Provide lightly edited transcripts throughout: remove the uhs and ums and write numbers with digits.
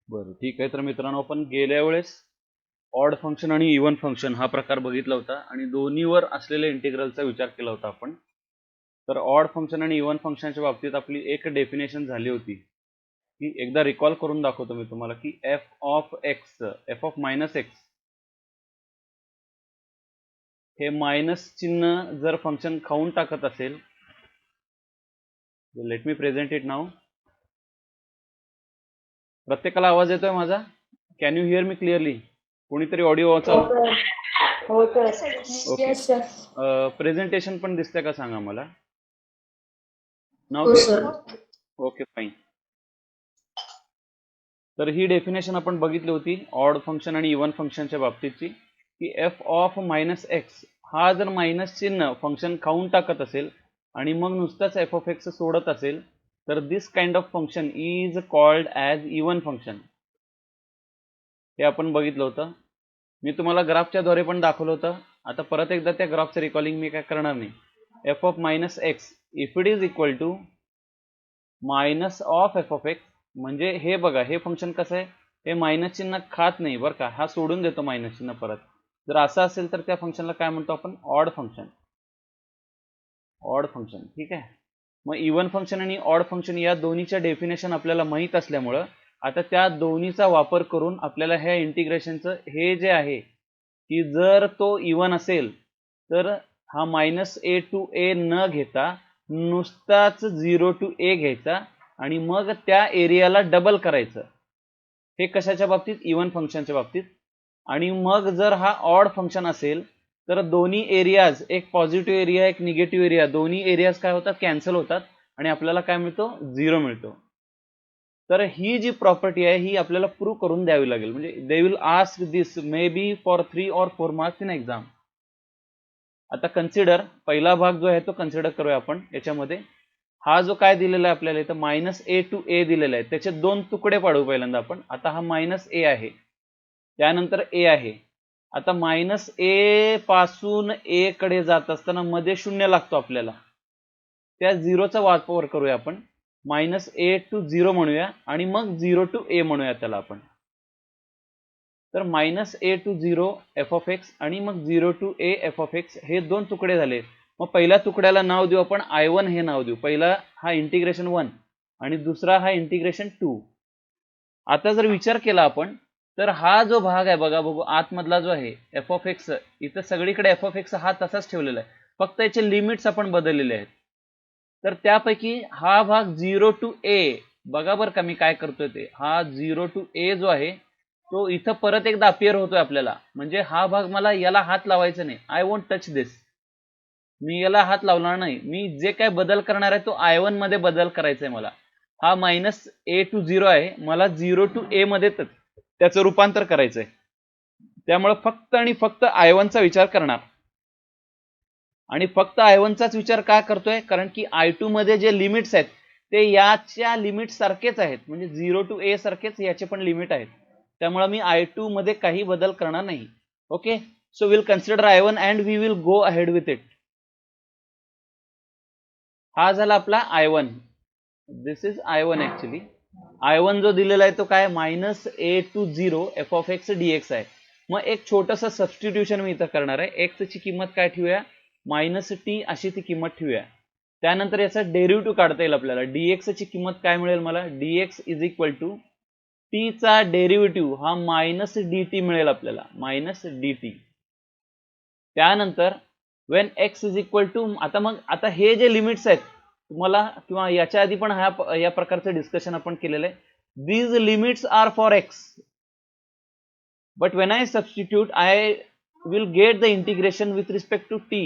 बरं ठीक आहे. तर मित्रांनो, आपण गेल्या वेळेस ऑड फंक्शन आणि इव्हन फंक्शन हा प्रकार बघितला होता आणि दोन्हीवर असलेल्या इंटिग्रलचा विचार केला होता आपण. तर ऑड फंक्शन आणि इव्हन फंक्शनच्या बाबतीत आपली एक डेफिनेशन झाली होती, की एकदा रिकॉल करून दाखवतो मी तुम्हाला, की एफ ऑफ मायनस एक्स हे मायनस चिन्ह जर फंक्शन खाऊन टाकत असेल, लेट मी प्रेझेंट इट नाव. प्रत्येकाला आवाज येतोय माझा? Can you here me clearly? कोणीतरी ऑडिओ चालू? ओके. प्रेझेंटेशन पण दिसतंय का सांगा मला. नाव ओके फाईन. तर ही डेफिनेशन आपण बघितली होती ऑड फंक्शन आणि इव्हन फंक्शनच्या बाबतीतची, की एफ ऑफ मायनस एक्स हा जर मायनस चिन्ह फंक्शन खाऊन टाकत असेल आणि मग नुसताच एफ ऑफ एक्स सोडत असेल, तर this kind of function is called as even function. हे आपण बघितलं होतं. मी तुम्हाला ग्राफच्या द्वारे पण दाखवलं होतं. आता परत एकदा त्या ग्राफचं रिकॉलिंग मी काय करणार नाही. F of minus x if it is equal to minus of f of x, म्हणजे हे बघा, हे फंक्शन कसं आहे, हे मायनस चिन्ह खात नाही बरं का, हा सोडून देतो मायनस चिन्ह परत. जर असं असेल तर त्या फंक्शनला काय म्हणतो आपण? Odd function. ऑड फंक्शन, ठीक आहे. मग इव्हन फंक्शन आणि ऑड फंक्शन या दोन्हीच्या डेफिनेशन आपल्याला माहीत असल्यामुळं आता त्या दोन्हीचा वापर करून आपल्याला ह्या इंटिग्रेशनचं हे जे आहे, की जर तो इव्हन असेल तर हा मायनस ए टू ए न घेता नुसताच 0 टू ए घ्यायचा आणि मग त्या एरियाला डबल करायचं. हे कशाच्या बाबतीत? इव्हन फंक्शनच्या बाबतीत. आणि मग जर हा ऑड फंक्शन असेल तर दोन्ही एरियाज, एक पॉझिटिव्ह एरिया एक निगेटिव्ह एरिया, दोन्ही एरियाज काय होतात? कॅन्सल होतात आणि आपल्याला काय मिळतो? 0 मिळतो. तर ही जी प्रॉपर्टी आहे ही आपल्याला प्रूव्ह करून द्यावी लागेल. म्हणजे they will ask this may be for 3 or 4 marks in exam. आता कन्सिडर, पहिला भाग जो आहे तो कन्सिडर करूया आपण. याच्यामध्ये हा जो काय दिलेला आहे आपल्याला इथं मायनस ए टू ए दिलेला आहे, त्याचे दोन तुकडे पाडू पहिल्यांदा आपण. आता हा मायनस ए आहे, त्यानंतर ए आहे. आता मायनस ए पासून ए कडे जात असताना मध्ये शून्य लागतो आपल्याला, त्या झिरोचा वापर करूया आपण. मायनस ए टू 0 म्हणूया आणि मग 0 टू ए म्हणूया त्याला आपण. तर minus a to 0 f of x आणि मग 0 to a f of x हे दोन तुकडे झाले. मग पहिल्या तुकड्याला नाव देऊ आपण I1 हे नाव देऊ. पहिला हा इंटिग्रेशन 1 आणि दुसरा हा इंटिग्रेशन 2. आता जर विचार केला आपण तर हा जो भाग आहे बघा, बघू आतमधला जो आहे एफ ऑफ एक्स, इथं सगळीकडे एफ ऑफ एक्स हा तसाच ठेवलेला आहे, फक्त याचे लिमिट्स आपण बदललेले आहेत. तर त्यापैकी हा भाग 0 टू ए, बघा बरं का मी काय करतोय ते, हा 0 टू ए जो आहे तो इथं परत एकदा अपिअर होतोय आपल्याला. म्हणजे हा भाग मला याला हात लावायचा नाही. आय वोंट टच दिस. मी याला हात लावणार नाही. मी जे काय बदल करणार आहे तो I1 मध्ये बदल करायचा आहे मला. हा मायनस ए टू 0 आहे, मला 0 टू ए मध्ये त्याचं रूपांतर करायचंय. त्यामुळे फक्त आणि फक्त I1 चा विचार करणार. आणि फक्त I1 चाच विचार का करतोय? कारण की I2 मध्ये जे लिमिट्स आहेत ते याच्या लिमिट सारखेच आहेत. म्हणजे 0 टू ए सारखेच याचे पण लिमिट आहेत. त्यामुळे मी I2 मध्ये काही बदल करणार नाही. Okay, so will consider I1 and we will go ahead with it. हा झाला आपला I1. This is I1 actually. I1 जो दिलेला आहे तो काय? Minus a to 0 f of x dx आहे. मग एक छोटंसं सबस्टिट्यूशन मी इथं करणार आहे. एक्स ची किंमत काय ठेवूया? मायनस टी अशी ती किंमत ठेवूया. त्यानंतर याचा डेरिव्हेटिव्ह काढता येईल आपल्याला. डीएक्स ची किंमत काय मिळेल मला? Dx is equal to t चा डेरिव्हेटिव्ह हा मायनस डी टी मिळेल आपल्याला, मायनस डी टी. त्यानंतर when x is equal to, आता हे जे लिमिट्स आहेत तुम्हाला किंवा याच्या आधी पण या प्रकारचं डिस्कशन आपण केलेलं आहे. These limits are for x, but when I substitute I will get the integration with respect to t,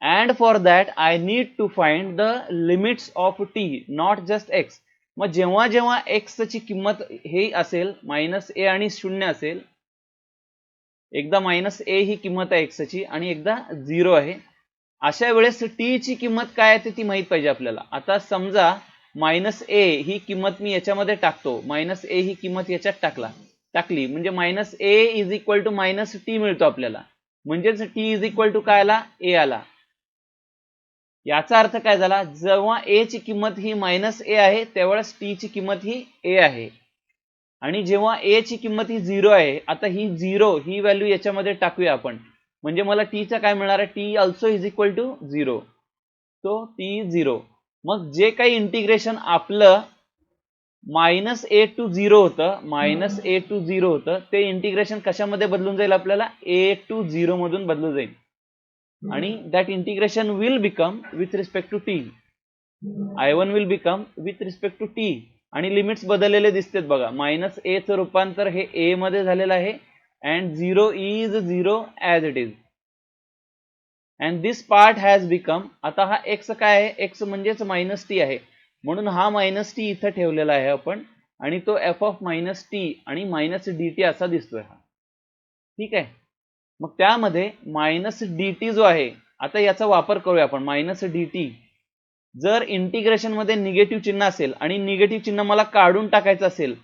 and for that I need to find the limits of t, not just x. मग जेव्हा जेव्हा x ची किंमत हे असेल minus ए आणि 0 असेल, एकदा मायनस ए ही किंमत आहे एक्स ची आणि एकदा 0 आहे, अशा वेळेस टी ची किंमत काय आहे ती माहित पाहिजे आपल्याला. आता समजा मायनस ए ही किंमत मी याच्यामध्ये टाकतो, मायनस ए ही किंमत याच्यात टाकली म्हणजे minus a is equal to minus t मिळतो आपल्याला. म्हणजेच टी इज इक्वल टू काय आला? ए आला. याचा अर्थ काय झाला? जेव्हा ए ची किंमत ही मायनस ए आहे त्यावेळेस टी ची किंमत ही ए आहे. आणि जेव्हा a ची किंमत ही 0 आहे, आता ही 0 ही व्हॅल्यू याच्यामध्ये टाकूया आपण, म्हणजे मला t चा काय मिळणार आहे, t also is equal to 0. तो t 0. मग जे काही इंटिग्रेशन आपलं -a to 0 होतं, -a to 0 होतं, ते इंटिग्रेशन कशामध्ये बदलून जाईल, आपल्याला a to 0 मधून बदलून जाईल. आणि that integration will become with respect to t, I1 will become with respect to t. आणि लिमिट्स बदललेले दिसतात बघा. -a चं रूपांतर हे a मध्ये झालेलं आहे and 0 is 0 as it is. And this part has become, आता हा x काय आहे, x म्हणजेच -t आहे, म्हणून हा -t इथं ठेवलेला आहे आपण, आणि तो f ऑफ -t आणि -dt असा दिसतोय हा. ठीक आहे. मग त्यामध्ये -dt जो आहे, आता याचा वापर करूया आपण. -dt जर इंटिग्रेशन मध्ये निगेटिव्ह चिन्ह असेल आणि निगेटिव्ह चिन्ह मला काढून टाकायचं असेल,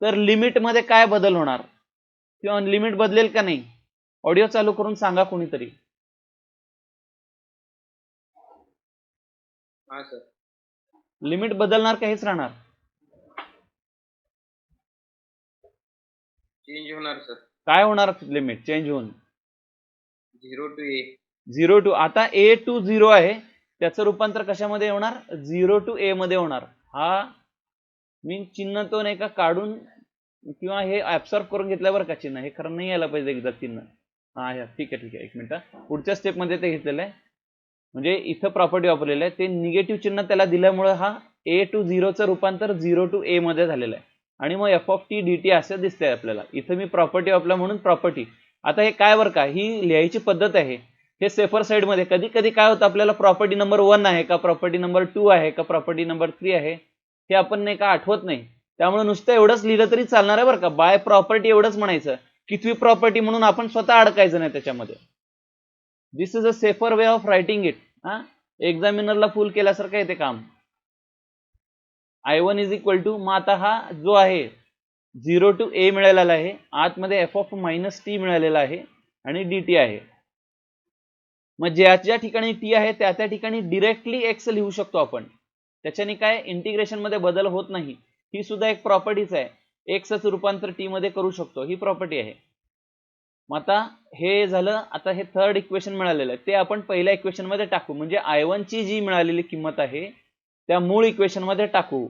तर लिमिट मध्ये काय बदल होणार, किंवा लिमिट बदलेल का नाही? ऑडिओ चालू करून सांगा कोणीतरी. हा सर. लिमिट बदलणार का हेच राहणार? चेंज होणार सर. काय होणार लिमिट चेंज होऊन? 0 to a. 0 to, आता a to 0 आहे, त्याचं रूपांतर कशामध्ये होणार, 0 to a मध्ये होणार. हा मी चिन्ह तो नाही का काढून किंवा हे ऍब्सॉर्ब करून घेतल्यावर का चिन्ह, हे खरं नाही यायला पाहिजे एकदा चिन्ह. हा ठीक आहे, एक मिनिट. पुढच्या स्टेप मध्ये ते घेतलेलं आहे, म्हणजे इथं प्रॉपर्टी वापरलेलं आहे, ते निगेटिव्ह चिन्ह त्याला दिल्यामुळे हा a to 0 चं रूपांतर 0 to a मध्ये झालेलं आहे, आणि मग f of t dt असं दिसतंय आपल्याला. इथं मी प्रॉपर्टी वापरला म्हणून प्रॉपर्टी. आता हे काय बरं का, ही लिहायची पद्धत आहे. हे सेफर साइड मध्ये कधी कधी काय होतं, आपल्याला प्रॉपर्टी नंबर 1 आहे का, प्रॉपर्टी नंबर 2 आहे का, प्रॉपर्टी नंबर 3 आहे, हे आपण नाही का आठवत नाही. त्यामुळे नुसतं एवढंच लिहिलं तरी चालणार आहे बरं का. बाय प्रॉपर्टी एवढंच म्हणायचं, कितवी प्रॉपर्टी म्हणून आपण स्वतः अडकायचं नाही त्याच्यामध्ये. This is a safer way of writing it. एक्झामिनरला फुल केल्यासारखं येते काम. I1 इज इक्वल टू, मग आता हा जो आहे 0 to a मिळालेला आहे, आतमध्ये f ऑफ -t मिळालेला आहे आणि dt आहे. मग ज्या ठिकाणी t आहे त्या ठिकाणी डिरेक्टली x लिहू शकतो आपण. त्याच्याने काय इंटिग्रेशन मध्ये बदल होत नाही. ही सुद्धा एक प्रॉपर्टीच आहे, x चं रूपांतर t मध्ये करू शकतो, ही प्रॉपर्टी आहे. मग आता हे झालं. आता हे थर्ड इक्वेशन मिळालेलं आहे, ते आपण पहिल्या इक्वेशन मध्ये टाकू, म्हणजे I1 ची जी मिळालेली किंमत आहे त्या मूळ इक्वेशन मध्ये टाकू,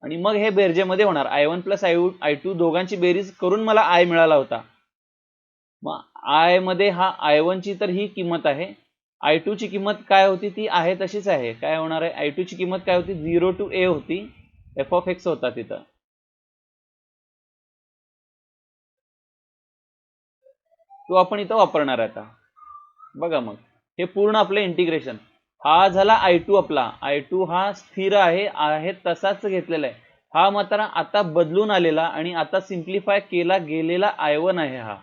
आणि मग हे बेरजेमध्ये होणार. I1 प्लस I2 दोघांची बेरीज करून मला I मिळाला होता. मग I मध्ये हा I1 ची तर ही किंमत आहे, I2 ची किंमत काय होती, ती आहे तशीच आहे. काय होणार आहे, I2 ची किंमत काय होती, 0 to a होती, f of x होता तिथं. तो आपण इथं वापरणार आहे आता. बघा मग हे पूर्ण आपलं इंटिग्रेशन. हा झाला I2 आपला. I2 हा स्थिर आहे तसाच घेतलेला आहे. हा मात्र आता बदलून आलेला आणि आता सिम्प्लिफाय केला गेलेला I1 आहे. हा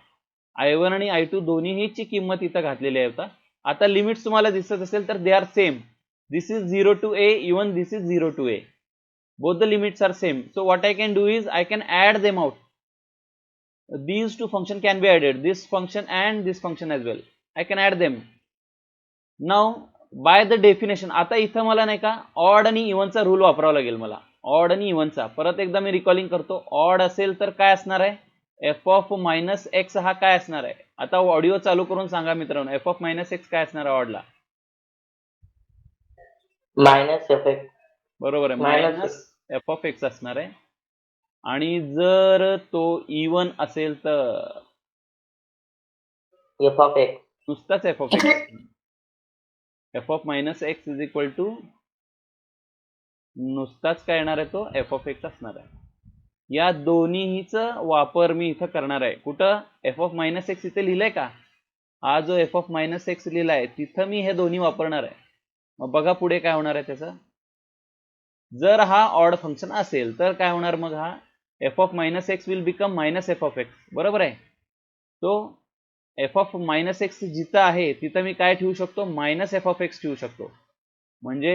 I1 आणि I2 दोन्हीची ची किंमत इथं घातलेली आहे. आता लिमिट्स तुम्हाला दिसत असेल तर they are same. This is 0 to a, even this is 0 to a. Both the limits are same. So what I can do is I can add them out. These two functions can be added, this function and this function as well. I can add them. Now by the definition, आता इथं मला नाही का odd आणि इव्हनचा rule वापरावा लागेल मला. Odd आणि इव्हनचा परत एकदा मी रिकॉलिंग करतो. ऑड असेल तर काय असणार आहे, f ऑफ -x हा काय असणार आहे. आता ऑडिओ चालू करून सांगा मित्रांनो, f ऑफ -x काय असणार आहे ऑडला. -f(x). बरोबर आहे, -f ऑफ x असणार आहे. आणि जर तो इवन असेल तर f of x. नुसताच f of x. f of -x is equal to नुसताच काय येणार आहे, तो f of x असणार आहे. या दोन्हीचा वापर मी इथं करणार आहे. कुठं, f of -x इथे लिहिलंय का, हा जो f of -x लिहिलाय तिथं मी हे दोन्ही वापरणार आहे. मग बघा पुढे काय होणार आहे त्याचं. जर हा ऑड फंक्शन असेल तर काय होणार, मग हा f of -x will become -f of x. बरोबर आहे. तो f of -x जिथं आहे तिथं मी काय ठेवू शकतो, -f of x ठेवू शकतो. म्हणजे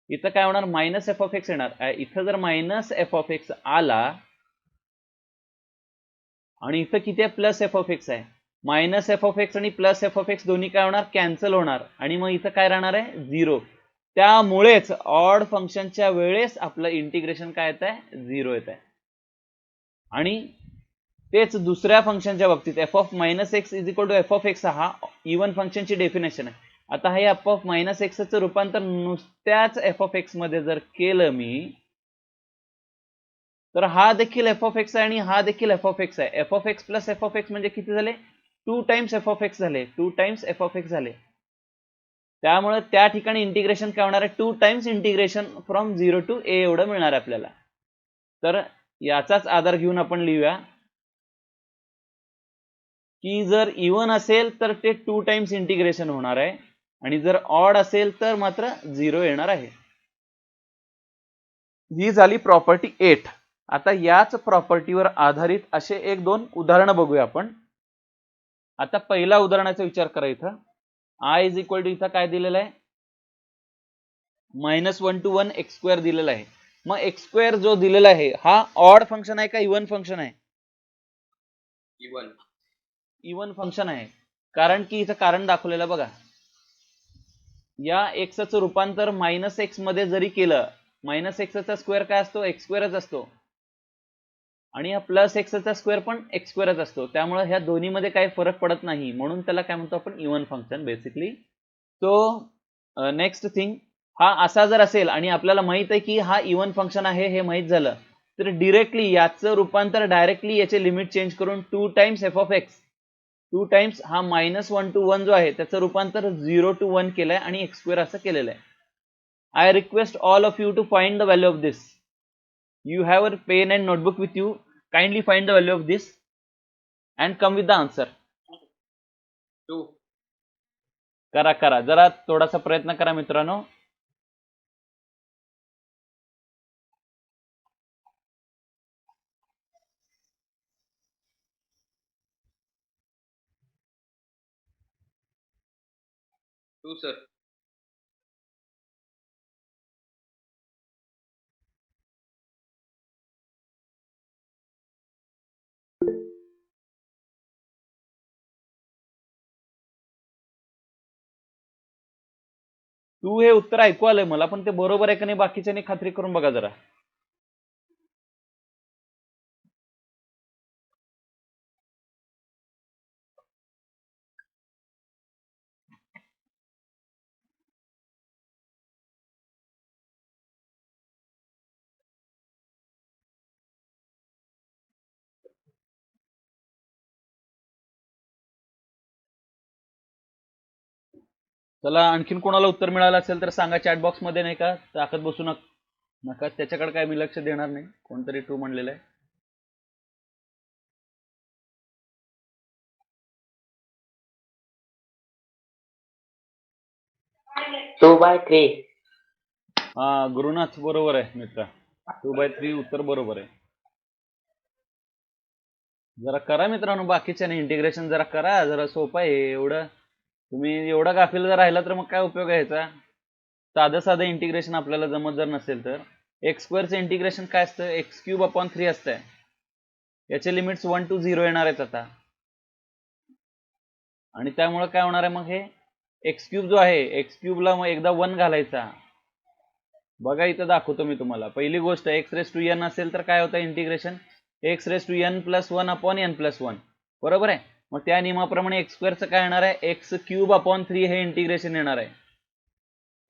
इथं काय होणार, -f of x येणार. इथं जर -f of x आला आणि इथं किती आहे, +f of x आहे. -f of x आणि +f of x दोन्ही काय होणार, कॅन्सल होणार, आणि मग इथं काय राहणार आहे, 0. त्यामुळेच ऑड फंक्शनच्या वेळेस आपलं इंटिग्रेशन काय येत आहे, 0 येत आहे. आणि तेच दुसऱ्या फंक्शनच्या बाबतीत f of minus x is equal to f of x हा इव्हन फंक्शनची डेफिनेशन आहे. आता हे एफ ऑफ मायनस एक्सचं रूपांतर नुसत्याच एफ ऑफ एक्स मध्ये जर केलं मी, तर हा देखील एफ ऑफ एक्स आहे आणि हा देखील एफ ऑफ एक्स आहे. F of x plus F of x म्हणजे किती झाले? 2 टाइम्स एफ ऑफ एक्स झाले, 2 टाइम्स एफ ऑफ एक्स झाले. त्यामुळे त्या ठिकाणी इंटिग्रेशन काय होणार आहे? 2 टाइम्स इंटिग्रेशन फ्रॉम 0 टू ए एवढं मिळणार आहे आपल्याला. तर याचाच आधार घेऊन आपण लिहूया की जर इव्हन असेल तर ते 2 टाइम्स इंटिग्रेशन होणार आहे आणि जर ऑड असेल तर मात्र 0 येणार आहे. ही झाली प्रॉपर्टी 8. आता याच प्रॉपर्टीवर आधारित असे 1-2 उदाहरणं बघूया आपण. आता पहिल्या उदाहरणाचा विचार करा. इथं आय इज इक्वल टू इथं काय दिलेलं आहे? -1 to 1 एक्स स्क्वेअर दिलेला आहे. मग एक्स स्क्वेअर जो दिलेला आहे हा ऑड फंक्शन आहे का इव्हन फंक्शन आहे? इव्हन फंक्शन आहे. कारण की इथं कारण दाखवलेलं बघा, या एक्सचं रूपांतर मायनस एक्स मध्ये जरी केलं, मायनस एक्सचा स्क्वेअर काय असतो? एक्स स्क्वेअरच असतो आणि हा प्लस एक्सचा स्क्वेअर पण एक्स स्क्वेअरच असतो. त्यामुळे ह्या दोन्हीमध्ये काही फरक पडत नाही, म्हणून त्याला काय म्हणतो आपण? Even function basically. तो नेक्स्ट थिंग, हा असा जर असेल आणि आपल्याला माहित आहे की हा इव्हन फंक्शन आहे हे माहित झालं, तर डिरेक्टली याचं रूपांतर डायरेक्टली याचे लिमिट चेंज करून 2 times F of x, 2 times हा -1 to 1 जो आहे त्याचं रूपांतर 0 to 1 केलंय आणि एक्स स्क्वेअर असं केलेलं आहे. I request all of you to find the value of this. You have a pen and notebook with you. Kindly find the value of this and come with the answer. 2. करा जरा थोडासा प्रयत्न करा मित्रांनो. Sir. तू हे उत्तर ऐकू आलंय मला, पण ते बरोबर आहे का नाही बाकीच्यानी खात्री करून बघा जरा. चला, आणखीन कोणाला उत्तर मिळालं असेल तर सांगा चॅट बॉक्स मध्ये. नाही का टाकत बसू नका, त्याच्याकडे काय मी लक्ष देणार नाही. कोणतरी 2 म्हणलेलं आहे. 2/3. हा गुरुनाथ बरोबर आहे मित्र. 2/3 उत्तर बरोबर आहे. जरा करा मित्रांनो, बाकीच्याने इंटिग्रेशन जरा करा, जरा सोपं आहे एवढं. तुम्ही एवढा गाफील जर राहिला तर मग काय उपयोग आहे याचा? साधं इंटिग्रेशन आपल्याला जमत जर नसेल तर एक्स स्क्वेअरचं इंटिग्रेशन काय असतं? x³/3 असतंय. याचे लिमिट्स 1 to 0 येणार आहेत आता, आणि त्यामुळे काय होणार आहे? मग हे x³ जो आहे, x³ ला मग एकदा 1 घालायचा. बघा इथं दाखवतो मी तुम्हाला. पहिली गोष्ट, x⁻n असेल तर काय होतं इंटिग्रेशन? x⁻n + 1/n+1. बरोबर आहे. मग त्या नियमाप्रमाणे एक्स स्क्वेअरचं काय येणार आहे? x³/3 हे इंटिग्रेशन येणार आहे.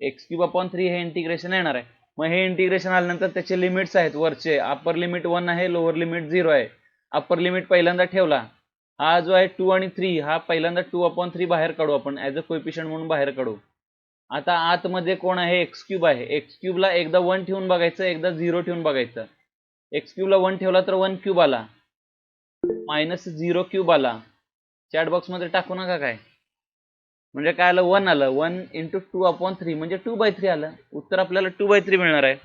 x³/3 हे इंटिग्रेशन येणार आहे. मग हे इंटिग्रेशन आल्यानंतर त्याचे लिमिट्स आहेत. वरचे अप्पर लिमिट 1 आहे, लोअर लिमिट 0 आहे. अप्पर लिमिट पहिल्यांदा ठेवला, हा जो आहे 2 आणि 3, हा पहिल्यांदा 2/3 बाहेर काढू आपण, ऍज अ कोएफिशियंट म्हणून बाहेर काढू. आता आतमध्ये कोण आहे? x³ आहे. x³ ला एकदा 1 ठेवून बघायचं, एकदा 0 ठेवून बघायचं. x³ ला 1 ठेवला तर 1³ आला, -0³ आला. चॅट बॉक्स मध्ये टाकू नका काय, म्हणजे काय आलं? 1 आलं. 1 × 2/3 म्हणजे 2/3 आलं. उत्तर आपल्याला 2/3 मिळणार आहे.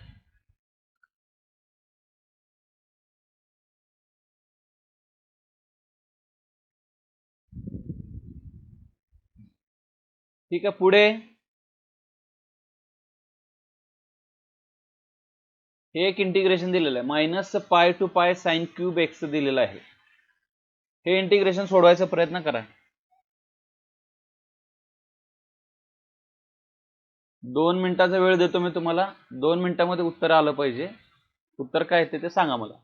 ठीक आहे, पुढे हे एक इंटिग्रेशन दिलेलं आहे, -π to π sin³ x दिलेलं आहे. हे इंटिग्रेशन सोडवायचा प्रयत्न करा. 2 मिनिटाचा वेळ देतो मी तुम्हाला. 2 मिनिटामध्ये उत्तर आलं पाहिजे. उत्तर काय येते ते सांगा मला.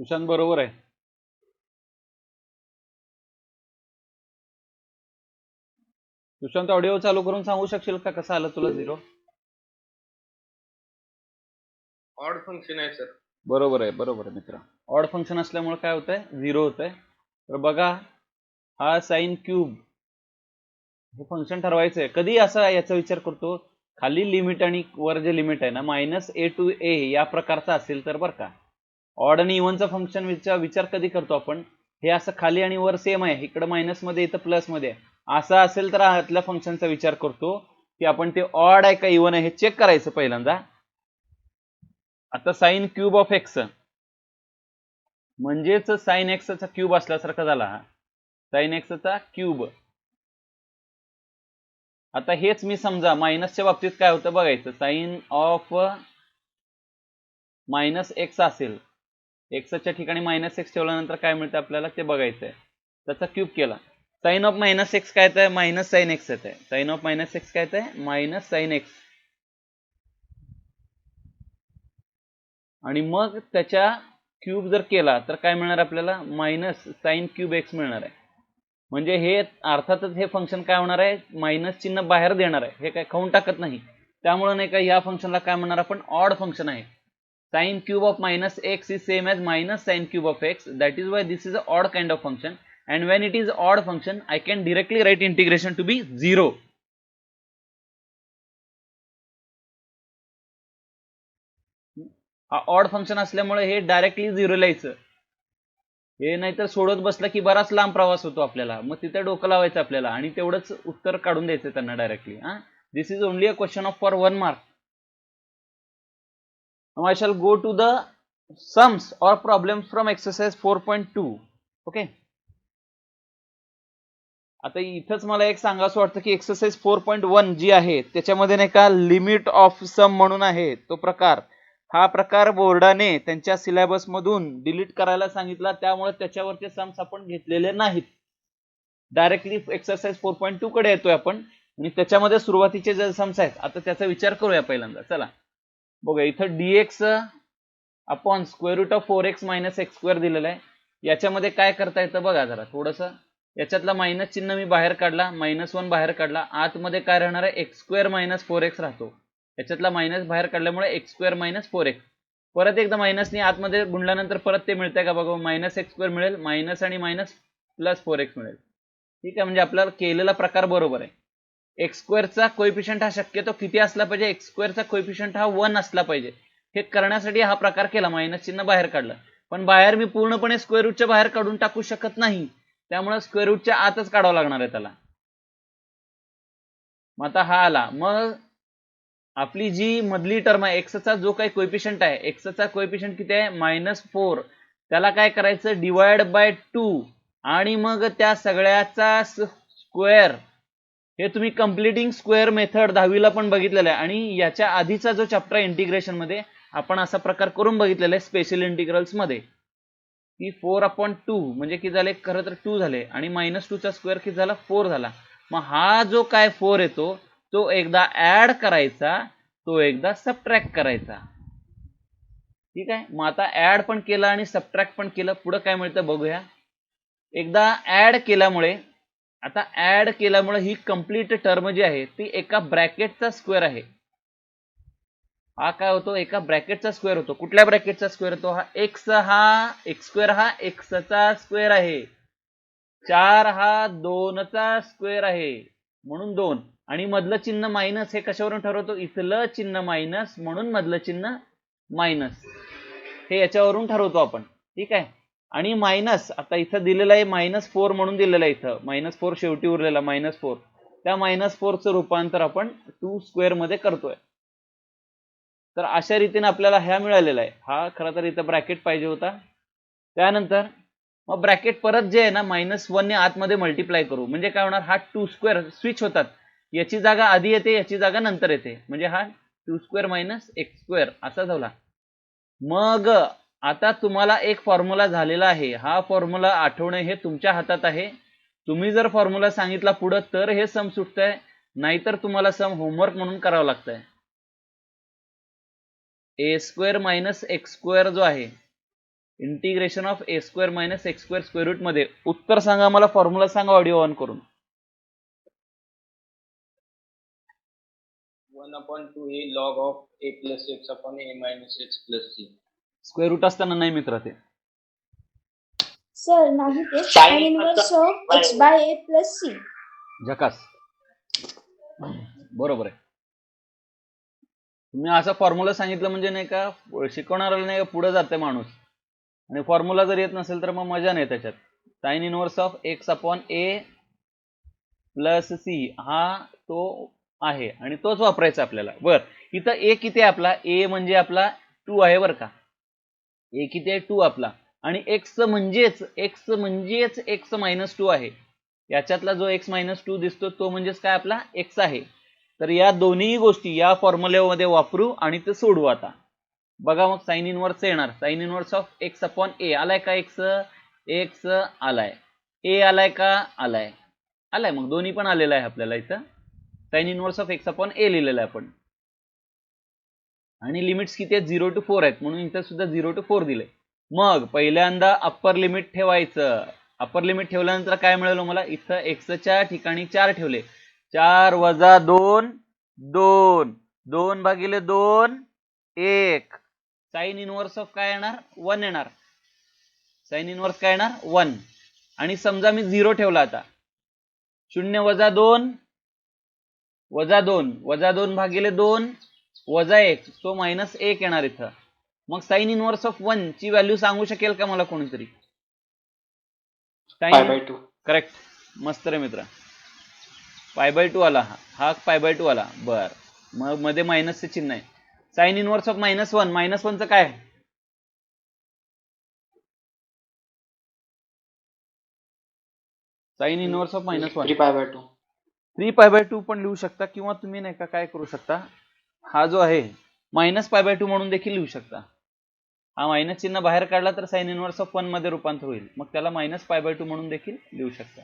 सुशांत बरोबर आहे. सुशांत ऑडिओ चालू करून सांगू शकशील का कसं आलं तुला 0? ऑड फंक्शन आहे सर. बरोबर आहे मित्र. ऑड फंक्शन असल्यामुळे काय होतंय 0 होतंय. तर बघा हा साइन क्यूब हे फंक्शन ठरवायचं आहे. कधी असा याचा विचार करतो खाली लिमिट आणि वर जे लिमिट आहे ना -a to a या प्रकारचा असेल तर बरं का. ऑड आणि इव्हनचा फंक्शन विचार कधी करतो आपण हे असं खाली आणि वर सेम आहे, इकडे मायनस मध्ये इथं प्लस मध्ये आहे असं असेल तर आतल्या फंक्शनचा विचार करतो की आपण ते ऑड आहे का इव्हन आहे हे चेक करायचं पहिल्यांदा. आता साइन क्यूब ऑफ एक्स म्हणजेच साइन एक्सचा क्यूब असल्यासारखा झाला हा साइन एक्सचा क्यूब. आता हेच मी समजा मायनसच्या बाबतीत काय होतं बघायचं. साइन ऑफ मायनस एक्स असेल, एक्सच्या ठिकाणी -x ठेवल्यानंतर काय मिळतं आपल्याला ते बघायचंय. त्याचा क्यूब केला. साइन ऑफ -x काय येत आहे मायनस साइन एक्स येत आहे. साइन ऑफ -x काय येत आहे मायनस साइन एक्स. आणि मग त्याच्या क्यूब जर केला तर काय मिळणार आपल्याला मायनस साइन क्यूब एक्स मिळणार आहे. म्हणजे हे अर्थातच हे फंक्शन काय होणार आहे मायनस चिन्ह बाहेर देणार आहे, हे काय खाऊन टाकत नाही. त्यामुळे नाही का या फंक्शनला काय म्हणणार आपण ऑड फंक्शन आहे. Sine cube of -x is same as minus sin cube of x. That is why this is an odd kind of function. And when it is odd function, I can directly write integration to be 0. हा odd function असल्यामुळे हे directly 0 लिहायचं. हे नाहीतर सोडत बसला की बराच लांब प्रवास होतो आपल्याला, मग तिथे डोकं लावायचं आपल्याला आणि तेवढंच उत्तर काढून द्यायचं त्यांना directly. This is only a question of for 1 mark. Now I shall go to the sums or problems from exercise 4.2. Okay. आता इथंच मला एक सांगायचं वाटतं की एक्सरसाइज 4.1 जी आहे त्याच्यामध्ये नाही का लिमिट ऑफ सम म्हणून आहे तो प्रकार. हा प्रकार बोर्डाने त्यांच्या सिलेबस मधून डिलीट करायला सांगितला, त्यामुळे त्याच्यावरचे सम्स आपण घेतलेले नाहीत. डायरेक्टली एक्सरसाइज 4.2 कडे येतोय आपण आणि त्याच्यामध्ये सुरुवातीचे जे सम्स आहेत आता त्याचा विचार करूया पहिल्यांदा. चला बघा इथं dx upon square root of 4x minus x square दिलेला आहे. याच्यामध्ये काय करता येतं बघा जरा थोडंसं. याच्यातला मायनस चिन्ह मी बाहेर काढला, -1 बाहेर काढला, आतमध्ये काय राहणार आहे एक्स स्क्वेअर मायनस 4x राहतो. याच्यातला मायनस बाहेर काढल्यामुळे एक्स स्क्वेअर मायनस 4x. परत एकदा मायनसने आतमध्ये गुणल्यानंतर परत ते मिळतंय का बघा -x स्क्वेअर मिळेल, मायनस आणि मायनस प्लस 4x मिळेल. ठीक आहे, म्हणजे आपल्याला केलेला प्रकार बरोबर आहे. एक्स स्क्वेअरचा कोएफिशियंट हा शक्यतो किती असला पाहिजे एक्स स्क्वेअरचा कोएफिशियंट हा 1 असला पाहिजे. हे करण्यासाठी हा प्रकार केला, मायनस चिन्ह बाहेर काढलं. पण बाहेर मी पूर्णपणे स्क्वेअर रूटच्या बाहेर काढून टाकू शकत नाही, त्यामुळे स्क्वेअर रूटच्या आतच काढावं लागणार आहे त्याला. मग आता हा आला. मग आपली जी मधली टर्म आहे एक्सचा जो काही कोएफिशियंट आहे, एक्सचा कोएफिशियंट किती आहे -4, त्याला काय करायचं डिवाइड बाय 2 आणि मग त्या सगळ्याचा स्क्वेअर. हे तुम्ही कंप्लिटिंग स्क्वेअर मेथड 10वीला पण बघितलेलं आहे आणि याच्या आधीचा जो चॅप्टर आहे इंटिग्रेशन मध्ये आपण असा प्रकार करून बघितलेला आहे स्पेशल इंटिग्रल्स मध्ये की 4/2 म्हणजे किती झाले खरं तर 2 झाले आणि -2 चा स्क्वेअर किती झाला 4 झाला. मग हा जो काय 4 येतो तो एकदा ऍड करायचा, तो एकदा सबट्रॅक्ट करायचा. ठीक आहे, मग आता ऍड पण केला आणि सबट्रॅक्ट पण केलं, पुढे काय मिळतं बघूया. एकदा ऍड केल्यामुळे ही कंप्लीट टर्म जी आहे ती एका ब्रॅकेटचा स्क्वेअर आहे. हा काय होतो एका ब्रॅकेटचा स्क्वेअर होतो. कुठल्या ब्रॅकेटचा स्क्वेअर होतो हा एक्स स्क्वेअर हा एक्सचा स्क्वेअर आहे. 4 हा 2 चा स्क्वेअर आहे म्हणून 2 आणि मधलं चिन्ह मायनस हे कशावरून ठरवतो इथलं चिन्ह मायनस म्हणून मधलं चिन्ह मायनस हे याच्यावरून ठरवतो आपण. ठीक आहे, आणि मायनस आता इथं दिलेलं आहे -4 म्हणून दिलेलं आहे, इथं -4 शेवटी उरलेला -4, त्या -4चं रूपांतर आपण 2 स्क्वेअर मध्ये करतोय. तर अशा रीतीने आपल्याला ह्या मिळालेला आहे. हा खरं तर इथं ब्रॅकेट पाहिजे होता. त्यानंतर मग ब्रॅकेट परत जे आहे ना -1 ने आतमध्ये मल्टिप्लाय करू म्हणजे काय होणार हा 2 स्क्वेअर स्विच होतात, याची जागा आधी येते याची जागा नंतर येते, म्हणजे हा 2 स्क्वेअर मायनस एक्स स्क्वेअर असा झाला. मग आता तुम्हाला एक फॉर्म्युला झालेला आहे, हा फॉर्म्युला आठवणे हे तुमच्या हातात आहे. तुम्ही जर फॉर्म्युला सांगितला पुढे तर हे सम सुटतंय, नाहीतर तुम्हाला सम होमवर्क म्हणून करावं लागतंय. a² - x² जो आहे integration of a square minus x square square root मध्ये उत्तर सांगा मला, फॉर्म्युला सांगा ऑडिओ ऑन करून. 1/2a log of a plus x upon a minus x plus c. Square root असताना नाही मित्र ते. सर नाही ते sin inverse of x by a plus c. झकास, बरोबर आहे. तुम्ही असा फॉर्म्युला सांगितलं म्हणजे नाही का शिकवणाऱ्याला नाही का पुढे जाते माणूस. आणि फॉर्म्युला जर येत नसेल तर मग मजा नाही त्याच्यात. Sine inverse of x upon a plus c हा तो आहे आणि तोच वापरायचा आपल्याला. बर, इथं ए किती आहे आपला? ए म्हणजे आपला 2 आहे बरं का. ए किती आहे? 2 आपला. आणि एक्स म्हणजेच एक्स मायनस 2 आहे. याच्यातला जो एक्स मायनस 2 दिसतो तो म्हणजेच काय आपला एक्स आहे. तर या दोन्ही गोष्टी या फॉर्म्युल्यामध्ये वापरू आणि ते सोडवू. आता बघा मग साइन इनवर्स येणार. Sine inverse of x upon a आलाय का? एक्स आलाय. ए आलाय का? आलाय. मग दोन्ही पण आलेलं आहे आपल्याला. इथं sine inverse of x upon a लिहिलेलं आहे आपण. आणि लिमिट्स किती आहेत? 0 to 4 आहेत, म्हणून इथं सुद्धा 0 to 4 दिले. मग पहिल्यांदा अप्पर लिमिट ठेवायचं. अप्पर लिमिट ठेवल्यानंतर काय मिळेल मला? इथं एक्सच्या ठिकाणी 4 ठेवले. 4 वजा 2 2 2 भागिले 2 1. साइन इनवर्स ऑफ काय येणार? 1 येणार. साइन इनवर्स काय येणार? 1. आणि समजा मी 0 ठेवला. आता 0 वजा 2 वजा 2 वजा 2 भागिले 2 वजा 1 तो मायनस 1 येणार इथं. मग साइन इनवर्स ऑफ 1 ची व्हॅल्यू सांगू शकेल का मला कोणीतरी? π/2. करेक्ट, मस्त रे मित्र. π/2 आला. हा π/2 आला. बर, मग मध्ये मायनसचे चिन्ह आहे. Sign inverse of -1. -1चं काय? Sign inverse of -1 3π/2. 3π/2 पण लिहू शकता, किंवा तुम्ही नाही का काय करू शकता, हा जो आहे -π/2 म्हणून देखील लिहू शकता. हा मायनस चिन्ह बाहेर काढला तर साइन इनवर्स ऑफ 1 मध्ये रूपांतर होईल. मग त्याला -π/2 म्हणून देखील लिहू शकता.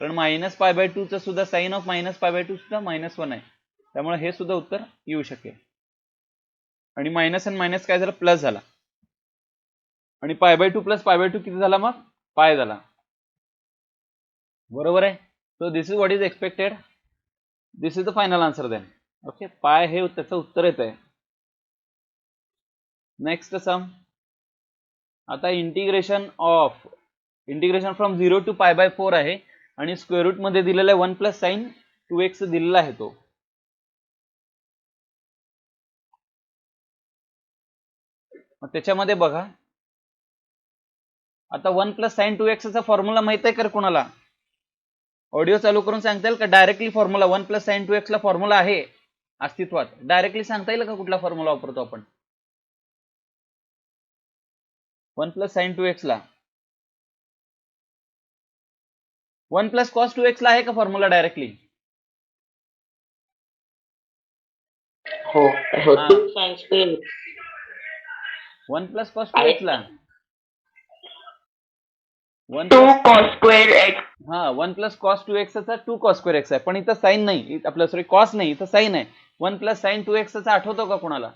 कारण -π/2 चं सुद्धा साइन ऑफ -π/2 सुद्धा -1 आहे. त्यामुळे हे सुद्धा उत्तर येऊ शकेल. आणि मायनस आणि मायनस काय झालं? प्लस झाला. आणि π/2 प्लस π/2 किती झाला? मग पाय झाला. बरोबर आहे. So this is what is expected. This is the final answer then. Okay, pi हे त्याचं उत्तर येत आहे. Next sum. आता इंटिग्रेशन फ्रॉम 0 to π/4 आहे आणि स्क्वेअर रूट मध्ये दिलेला आहे 1 प्लस साइन 2x दिलेला आहे तो. मग त्याच्यामध्ये बघा आता 1 प्लस साइन 2x चा फॉर्म्युला माहित आहे का कोणाला? ऑडिओ चालू करून सांगता येईल का directly formula? 1 plus sine 2x ला फॉर्म्युला आहे अस्तित्वात. डायरेक्टली सांगता येईल का कुठला फॉर्म्युला वापरतो आपण? 1 प्लस साइन 2x ला 1 प्लस कॉस 2x ला आहे का फॉर्म्युला डायरेक्टली? हो. 1 प्लस कॉस 2x ला 1 प्लस कॉस 2x चा 2 कॉस स्क्वेअर एक्स आहे. पण इथं साइन नाही, आपलं सॉरी कॉस नाही, इथं साइन आहे. 1 प्लस साइन 2x चा आठवतो का कोणाला?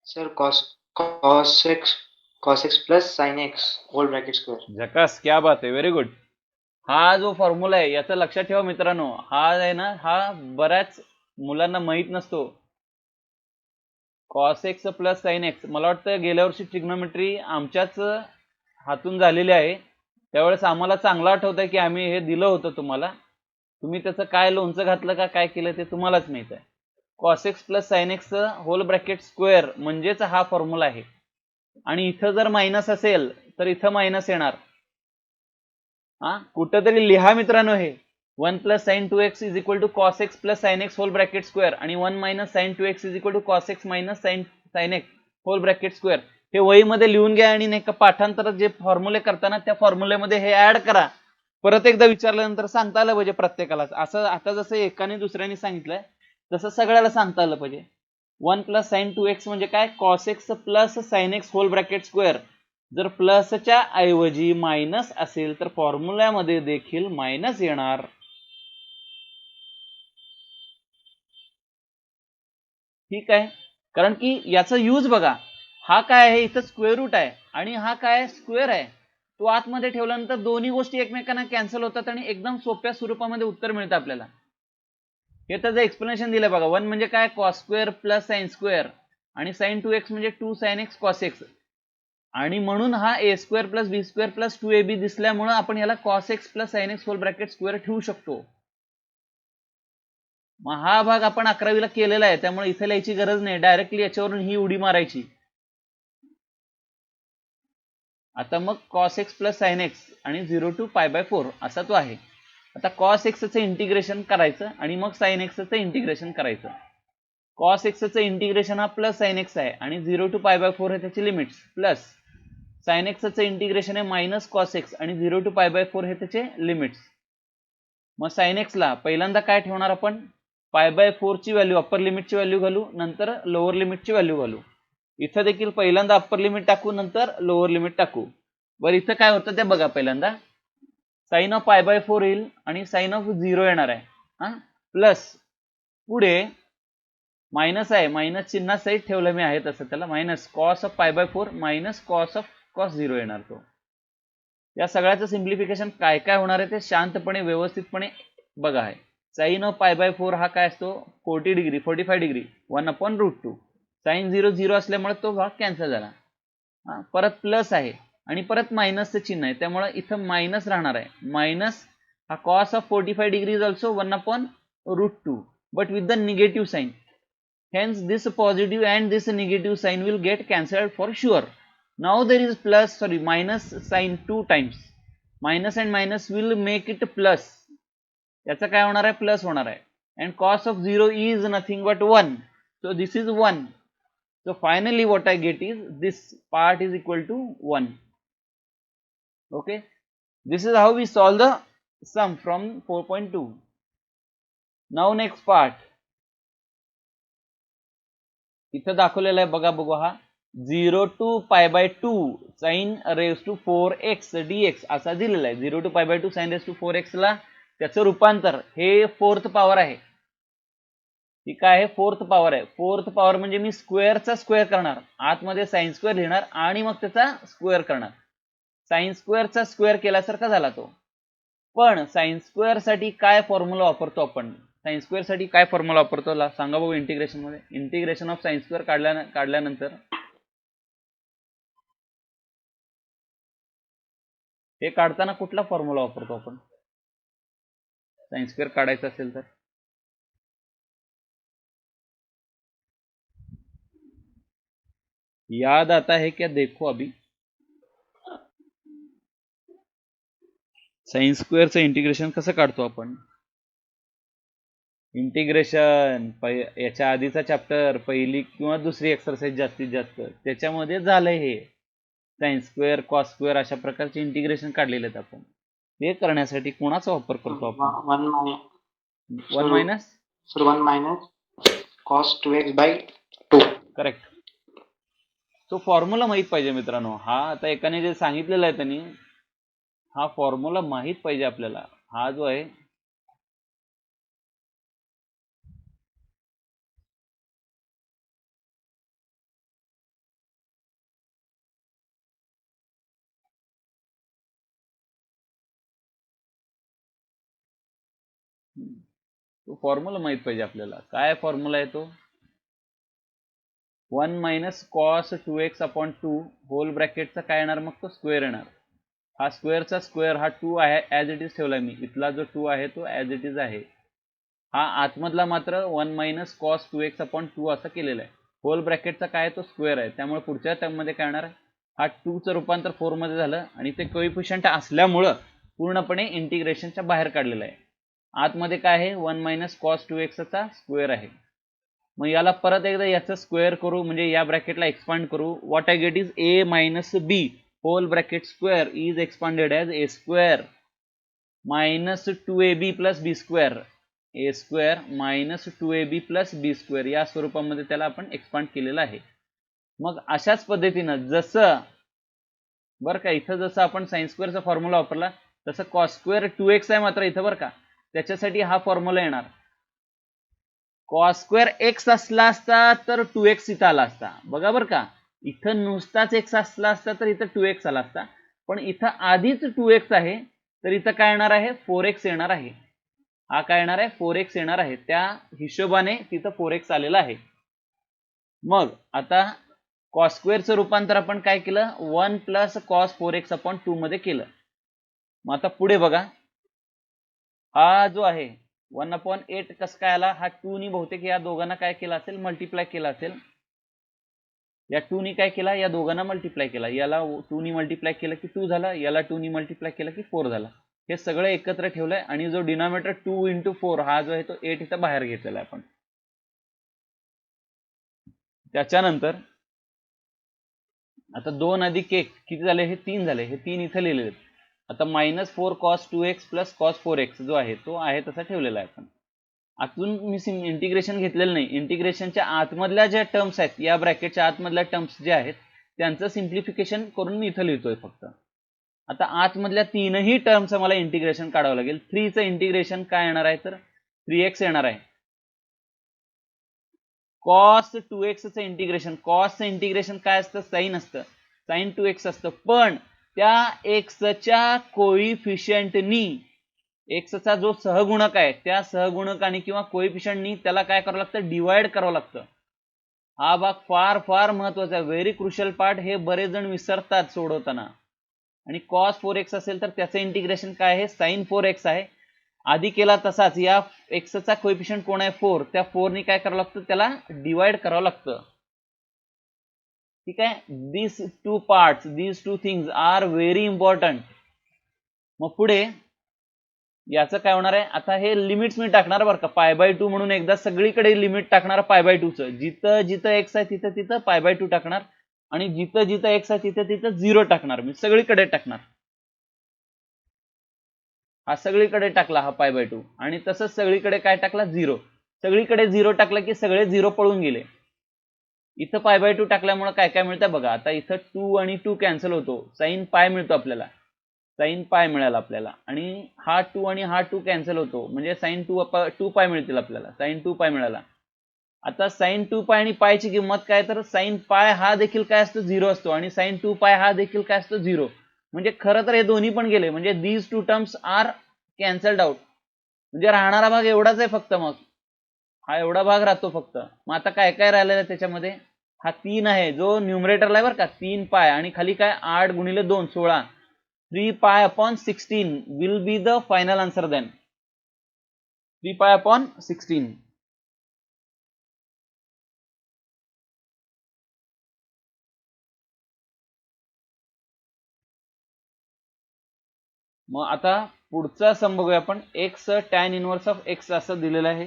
Sir cos x plus sin x whole bracket square. झकास, क्या बात आहे, व्हेरी गुड. हा जो फॉर्म्युला आहे याचं लक्षात ठेवा मित्रांनो. हा आहे ना, हा बऱ्याच मुलांना माहित नसतो. cos x plus sin x. मला वाटतं गेल्या वर्षी ट्रिग्नोमेट्री आमच्याच हातून झालेली आहे. त्यावेळेस आम्हाला चांगलं आठवतंय की आम्ही हे दिलं होतं तुम्हाला. तुम्ही त्याचं काय लोणचं घातलं का काय केलं ते तुम्हालाच माहित आहे. cos x plus sin x whole bracket square म्हणजेच हा फॉर्म्युला आहे. आणि इथं जर मायनस असेल तर इथं मायनस येणार. कुठंतरी लिहा मित्रांनो हे. 1 plus sine 2x is equal to cos x plus sine x whole bracket square आणि 1 minus sine 2x is equal to cos x minus sine x whole bracket square. हे वहीमध्ये लिहून घ्या आणि नाही का पाठांतरात जे फॉर्म्युले करताना त्या फॉर्म्युलेमध्ये हे ऍड करा. परत एकदा विचारल्यानंतर सांगता आलं पाहिजे प्रत्येकाला. असं आता जसं एकाने दुसऱ्याने सांगितलंय तसं सगळ्याला सांगता आलं पाहिजे. 1 प्लस साइन 2x म्हणजे काय? Cos x plus sine x whole bracket square. जर प्लसच्या ऐवजी मायनस असेल तर फॉर्म्युल्यामध्ये देखील मायनस येणार. ठीक आहे, कारण की याचा यूज बघा. हा काय आहे इथं स्क्वेअर रूट आहे आणि हा काय स्क्वेअर आहे. तो आतमध्ये ठेवल्यानंतर दोन्ही गोष्टी एकमेकांना कॅन्सल होतात आणि एकदम सोप्या स्वरूपामध्ये उत्तर मिळतं आपल्याला. हे त्याचं एक्सप्लेनेशन दिलंय बघा. 1 म्हणजे काय cos square plus sine square आणि साइन 2x म्हणजे 2 sin x cos x आणि म्हणून हा a square plus b square plus 2ab दिसल्यामुळे आपण याला cos x plus sin x whole bracket square ठेवू शकतो. मग हा भाग आपण 11वीला केलेला आहे त्यामुळे इथे लिहायची गरज नाही, डायरेक्टली याच्यावरून ही उडी मारायची. आता मग cos x plus sign x आणि 0 to π/4 असा तो आहे. आता cos x चं इंटिग्रेशन करायचं आणि मग sin x चं इंटिग्रेशन करायचं. cos x चं इंटिग्रेशन हा प्लस sin x आहे आणि 0 to π/4 हे त्याचे लिमिट्स प्लस sin x चं इंटिग्रेशन आहे मायनस cos x आणि 0 to π/4 हे त्याचे लिमिट्स. मग sin x ला पहिल्यांदा काय ठेवणार आपण π/4 ची व्हॅल्यू अप्पर लिमिटची व्हॅल्यू घालू नंतर लोअर लिमिटची व्हॅल्यू घालू. इथं देखील पहिल्यांदा अप्पर लिमिट टाकू नंतर लोअर लिमिट टाकू. बरं इथं काय होतं ते बघा. पहिल्यांदा साइन ऑफ π/4 येईल आणि साइन ऑफ 0 येणार आहे हा प्लस पुढे मायनस आहे मायनस चिन्हा सहित ठेवलं मी आहे तसं त्याला minus cos of π/4 minus cos of cos 0 येणार तो. या सगळ्याचं सिम्प्लिफिकेशन काय काय होणार आहे ते शांतपणे व्यवस्थितपणे बघा आहे. साइन ऑफ π/4 हा काय असतो 40 डिग्री 45 डिग्री 1/√2 साइन 0 0 असल्यामुळे तो भाग कॅन्सल झाला. परत प्लस आहे आणि परत मायनसचं चिन्ह आहे त्यामुळे इथं मायनस राहणार आहे. मायनस हा cos of 45 degree is also 1/√2 but with the negative sign. Hence this positive and this negative sign will get cancelled for sure. Now there is minus sign 2 times. Minus and minus will make it plus. याचा काय होणार आहे plus होणार आहे. And cos of 0 is nothing but 1. So this is 1. So finally what I get is this part is equal to 1. Okay. This is how we solve the sum from 4.2. Now next part. इथं दाखवलेला आहे बघा बघू हा 0 to π/2 sin raised to 4x dx असा दिलेला आहे. 0 to π/2 sin raised to 4x ला त्याचं रूपांतर हे फोर्थ पॉवर आहे. ही काय आहे फोर्थ पॉवर आहे. फोर्थ पॉवर म्हणजे मी स्क्वेअरचा स्क्वेअर करणार आतमध्ये साइन स्क्वेअर लिहिणार आणि मग त्याचा स्क्वेअर करणार. साइन स्क्वेअरचा स्क्वेअर केल्यासारखा झाला तो. पण साइन स्क्वेअर साठी काय फॉर्म्युला वापरतो आपण साइन स्क्वेअर साठी काय फॉर्म्युला वापरतो सांगा बघू. इंटिग्रेशन मध्ये इंटिग्रेशन ऑफ साइन स्क्वेअर काढल्यानंतर हे काढताना कुठला फॉर्म्युला वापरतो आपण साइन स्क्वेअर काढायचं असेल तर याद आता है क्या देखो अभी. साइन स्क्वेअरचं इंटिग्रेशन कसं काढतो आपण. इंटिग्रेशन याच्या आधीचा चॅप्टर पहिली किंवा दुसरी एक्सरसाइज जास्तीत जास्त त्याच्यामध्ये झालंय हे साइन स्क्वेअर कॉस स्क्वेअर अशा प्रकारचे इंटिग्रेशन काढलेले आहेत आपण. ते करण्यासाठी कोणाचा वापर करतो आपण 1 मायनस cos 2x/2. करेक्ट. तो फॉर्म्युला माहित पाहिजे मित्रांनो. हा आता एकाने जे सांगितलेलं आहे त्यांनी हा फॉर्म्युला माहित पाहिजे आपल्याला. हा जो आहे तो फॉर्म्युला माहित पाहिजे आपल्याला. काय फॉर्म्युला आहे तो 1 मायनस कॉस 2x/2 होल ब्रॅकेटचा काय येणार मग तो स्क्वेअर येणार. हा स्क्वेअरचा स्क्वेअर हा 2 आहे ॲज इट इज ठेवला मी. इथला जो 2 आहे तो ॲज इट इज आहे. हा आतमधला मात्र 1 मायनस कॉस 2x/2 असं केलेला आहे. होल ब्रॅकेटचा काय तो स्क्वेअर आहे त्यामुळे पुढच्या टर्ममध्ये काय येणार हा 2 चं रूपांतर 4 मध्ये झालं आणि ते कोइफिशियंट असल्यामुळं पूर्णपणे इंटिग्रेशनच्या बाहेर काढलेलं आहे. आतमध्ये काय आहे 1 मायनस कॉस 2x चा स्क्वेअर आहे. मग याला परत एकदा याचं स्क्वेअर करू म्हणजे या ब्रॅकेटला एक्सपांड करू. What I get is a minus b whole bracket square is expanded as a square minus 2ab plus b square a square minus 2ab plus b square या स्वरूपामध्ये त्याला आपण एक्सपांड केलेलं आहे. मग अशाच पद्धतीनं जसं बरं का इथं जसं आपण साइन स्क्वेअरचा फॉर्म्युला वापरला तसं कॉस स्क्वेअर 2x आहे मात्र इथं बरं का त्याच्यासाठी हा फॉर्म्युला येणार. कॉस स्क्वेअर x असला असता तर 2x इथं आला असता बघा बरं का. इथं नुसताच एक्स असला असता तर इथं 2x आला असता, पण इथं आधीच 2x आहे तर इथं काय येणार आहे 4x येणार आहे. हा काय येणार आहे 4x येणार आहे, त्या हिशोबाने तिथं 4x आलेला आहे. मग आता कॉस स्क्वेअरचं रूपांतर आपण काय केलं 1 प्लस कॉस 4x अपॉन 2 मध्ये केलं. मग आता पुढे बघा, हा जो आहे 1/8 कसं काय आला, हा 2 नी बहुतेक या दोघांना काय केलं असेल मल्टिप्लाय केला असेल. या 2 नी काय केला, या दोघांना मल्टिप्लाय केला. याला 2 नी मल्टिप्लाय केलं की 2 झाला, याला 2 नी मल्टिप्लाय केलं की 4 झाला. हे सगळं एकत्र ठेवलंय आणि जो डिनॉमिनेटर 2 × 4 हा जो आहे तो 8 इथं बाहेर घेतलेला आहे आपण. त्याच्यानंतर आता 2 अधिक 1 किती झाले, हे 3 झाले. हे 3 इथं लिहिलेले आहेत. आता -4 cos 2x plus cos 4x जो आहे तो आहे तसा ठेवलेला आहे आपण. आतून मी इंटिग्रेशन घेतलेलं नाही. इंटिग्रेशनच्या आतमधल्या ज्या टर्म्स आहेत, या ब्रॅकेटच्या आतमधल्या टर्म्स जे आहेत त्यांचं सिम्प्लिफिकेशन करून मी इथं लिहितोय फक्त. आता आतमधल्या तीनही टर्मचं मला इंटिग्रेशन काढावं लागेल. 3चं इंटिग्रेशन काय येणार आहे तर 3x येणार आहे. cos 2x चं इंटिग्रेशन, कॉसचं इंटिग्रेशन काय असतं साइन असतं, साइन 2x असतं. पण त्या एक्सच्या कोइफिशियंटनी, एक्सचा जो सहगुणक आहे त्या सहगुणकाने किंवा कोइफिशियंटनी त्याला काय करावं लागतं डिवाइड करावं लागतं. हा भाग फार फार महत्वाचा आहे, व्हेरी क्रुशियल पार्ट. हे बरेच जण विसरतात सोडवताना. आणि cos 4x असेल तर त्याचं इंटिग्रेशन काय आहे sin 4x आहे. आधी केला तसाच, या एक्सचा कोएफिशियंट कोण आहे 4, त्या 4 नी काय करावं लागतं त्याला डिवाइड करावं लागतं. ठीक आहे. This two parts, these two things are very important. मग पुढे याचं काय होणार आहे, आता हे लिमिट्स मी टाकणार बरं का, π/2 म्हणून एकदा सगळीकडे लिमिट टाकणार π/2 चं. जिथं जिथं x आहे तिथं तिथं π/2 टाकणार आणि जिथं जिथं x आहे तिथं तिथं 0 टाकणार. मी सगळीकडे टाकणार. हा सगळीकडे टाकला हा π/2 आणि तसंच सगळीकडे काय टाकला 0. सगळीकडे 0 टाकला की सगळे 0 पळून गेले. इथं π/2 टाकल्यामुळे काय काय मिळतं बघा, आता इथं 2 आणि 2 कॅन्सल होतो, sin π मिळतो आपल्याला, sin π मिळाला आपल्याला. आणि हा 2 आणि हा 2 कॅन्सल होतो म्हणजे sin 2π मिळतील आपल्याला, sin 2π मिळाला. आता sin 2π आणि π ची किंमत काय तर sin π हा देखील काय असतो 0 असतो आणि sin 2π हा देखील काय असतो 0. म्हणजे खरं तर हे दोन्ही पण गेले, म्हणजे these two terms are cancelled out. म्हणजे राहणारा भाग एवढाच आहे फक्त, मग हा एवढा भाग राहतो फक्त. मग आता काय काय राहिलेलं आहे त्याच्यामध्ये, हा 3 आहे जो न्यूमरेटरला आहे बरं का, 3π आणि खाली काय 8 × 2 16, 3π/16 will be the final answer then. 3π/16. मग आता पुढचा सम बघूया आपण. x tan inverse of x असं दिलेलं आहे.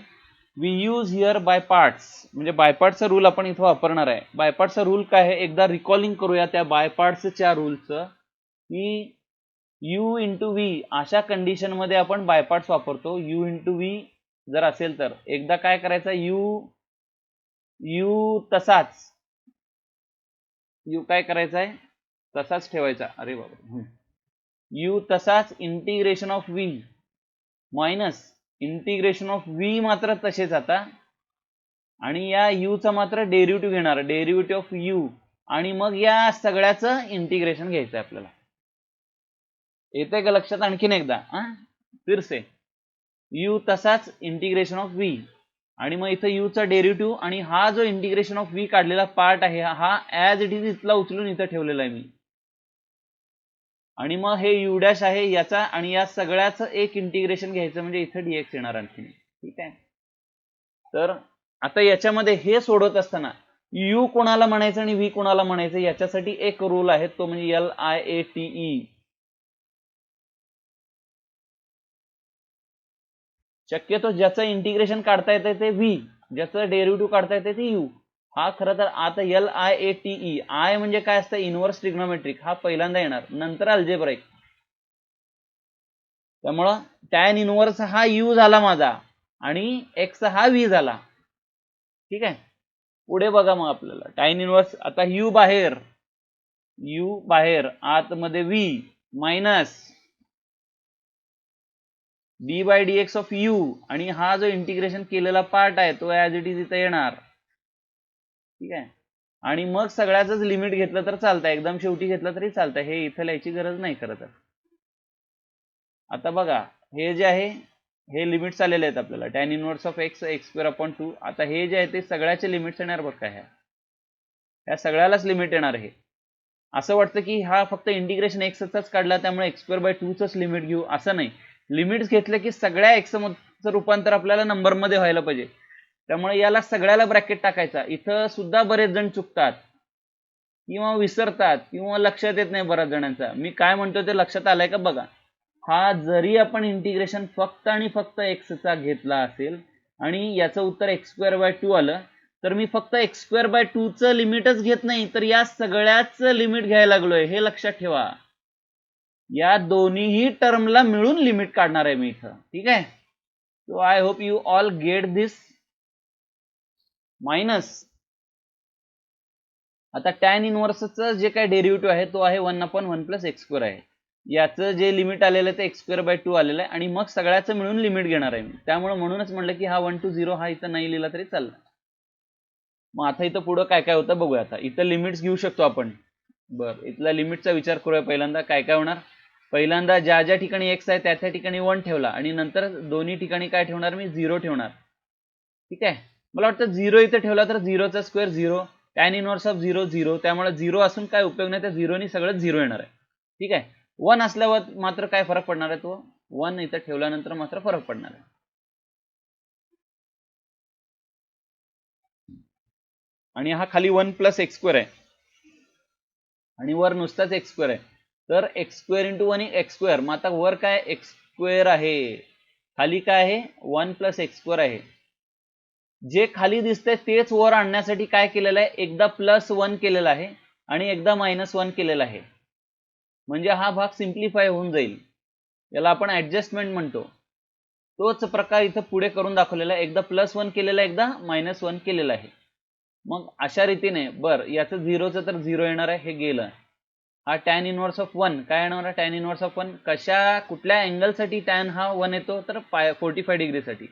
We use here by parts, म्हणजे बाय पार्टचा रूल आपण इथं वापरणार आहे. बाय पार्टचा रूल काय आहे एकदा रिकॉलिंग करूया त्या बाय पार्ट्सच्या रूलचं, की u × v अशा कंडिशन मध्ये आपण बाय पार्ट्स वापरतो. u × v जर असेल तर एकदा काय करायचं, u तसाच, u काय करायचा आहे तसाच ठेवायचा. अरे बाबा, u तसाच integration of v minus integration of v मात्र तसेच आता, आणि या u चा मात्र डेरिव्हेटिव्ह घेणार, डेरिव्हेटिव्ह ऑफ u, आणि मग या सगळ्याचं इंटिग्रेशन घ्यायचं आपल्याला. येतंय का लक्षात आणखीन एकदा, फिर से u तसाच इंटिग्रेशन ऑफ v आणि मग इथं u चा डेरिव्हेटिव्ह, आणि हा जो इंटिग्रेशन ऑफ v काढलेला पार्ट आहे हा ऍज इट इज इथला उचलून इथं ठेवलेला आहे मी. आणि मग हे u' आहे याचा, आणि या सगळ्याचं एक इंटिग्रेशन घ्यायचं म्हणजे इथं dx येणार आणखीन. ठीक आहे. तर आता याच्यामध्ये हे सोडवत असताना u कोणाला म्हणायचं आणि v कोणाला म्हणायचं याच्यासाठी एक रूल आहे, तो म्हणजे LIATE. शक्यतो ज्याचं इंटिग्रेशन काढता येतं ते v, ज्याचं डेरिव्हेटिव्ह काढता येतं ते u. हा खरं तर आता LIATE, आय म्हणजे काय असतं इनव्हर्स ट्रिग्नोमेट्रिक, हा पहिल्यांदा येणार, नंतर अल्जेब्राइक. त्यामुळं टॅन इनव्हर्स हा u झाला माझा आणि x हा v झाला. ठीक आहे. पुढे बघा मग आपल्याला टॅन इनव्हर्स, आता u बाहेर आतमध्ये v minus d/dx of u, आणि हा जो इंटिग्रेशन केलेला पार्ट आहे तो ऍज इट इज इथं येणार. ठीक आहे. आणि मग सगळ्याच लिमिट घेतलं तर चालतं, एकदम शेवटी घेतलं तरी चालतं, हे इथं लिहायची गरज नाही खरं तर. आता बघा हे जे आहे हे लिमिट्स आलेले आहेत आपल्याला, tan inverse of x x²/2. आता हे जे आहे ते सगळ्याचे लिमिट्स येणार बघ काय, ह्या सगळ्यालाच लिमिट येणार आहे. असं वाटतं की हा फक्त इंटिग्रेशन एक्सचाच काढला त्यामुळे x²/2 चंच लिमिट घेऊ, असं नाही. लिमिट्स घेतले की सगळ्या एक्सचं रूपांतर आपल्याला नंबरमध्ये व्हायला पाहिजे, त्यामुळे याला सगळ्याला ब्रॅकेट टाकायचा. इथं सुद्धा बरेच जण चुकतात किंवा विसरतात किंवा लक्षात येत नाही बऱ्याच जणांचा. मी काय म्हणतो ते लक्षात आलंय का बघा. हा जरी आपण इंटिग्रेशन फक्त आणि फक्त एक्सचा घेतला असेल आणि याचं उत्तर x²/2 आलं, तर मी फक्त x²/2 चं लिमिटच घेत नाही, तर या सगळ्याच लिमिट घ्यायला लागलोय, हे लक्षात ठेवा. या दोन्हीही टर्मला मिळून लिमिट काढणार आहे मी इथं, ठीक आहे. So I hope you all get this. Minus आता tan इनवर्सचं जे काय डेरिव्हेटिव्ह आहे तो आहे 1/1 + x² आहे. याचं जे लिमिट आलेलं आहे ते x²/2 आलेलं आहे आणि मग सगळ्याचं मिळून लिमिट घेणार आहे मी, त्यामुळे म्हणूनच म्हणलं की हा 1 to 0 हा इथं नाही लिहिला तरी चालला. मग आता इथं पुढं काय काय होतं बघूया. आता इथं लिमिट्स घेऊ शकतो आपण. बरं, इथल्या लिमिटचा विचार करूया. पहिल्यांदा काय काय होणार. पहिल्यांदा ज्या ज्या ठिकाणी x आहे त्या त्या ठिकाणी 1 ठेवला आणि नंतर दोन्ही ठिकाणी काय ठेवणार मी 0 ठेवणार, ठीक आहे. मला वाटतं 0 इथं ठेवला तर 0चा स्क्वेअर 0, tan इनवर्स ऑफ 0 0, त्यामुळे 0 असून काय उपयोग नाही, त्या 0नी सगळं 0 येणार आहे, ठीक आहे. 1 असल्यावर मात्र काय फरक पडणार आहे, तो 1 इथं ठेवल्यानंतर मात्र फरक पडणार आहे. आणि हा खाली 1 + x² आहे आणि वर नुसताच x² आहे, तर x² × 1 x². मग आता वर काय x² आहे, खाली काय आहे 1 + x² आहे. जे खाली दिसतंय तेच वर आणण्यासाठी काय केलेलं आहे, एकदा +1 केलेला आहे आणि एकदा -1 केलेला आहे, म्हणजे हा भाग सिम्प्लिफाय होऊन जाईल. याला आपण ऍडजस्टमेंट म्हणतो. तोच प्रकार इथं पुढे करून दाखवलेला आहे, एकदा +1 केलेला आहे, एकदा -1 केलेला आहे. मग अशा रीतीने बरं याचं 0चं तर 0 येणार आहे, हे गेलं. हा tan इनवर्स ऑफ 1 काय येणार आहे, tan इनवर्स ऑफ 1 कुठल्या अँगलसाठी tan हा 1 येतो, तर 45 डिग्रीसाठी.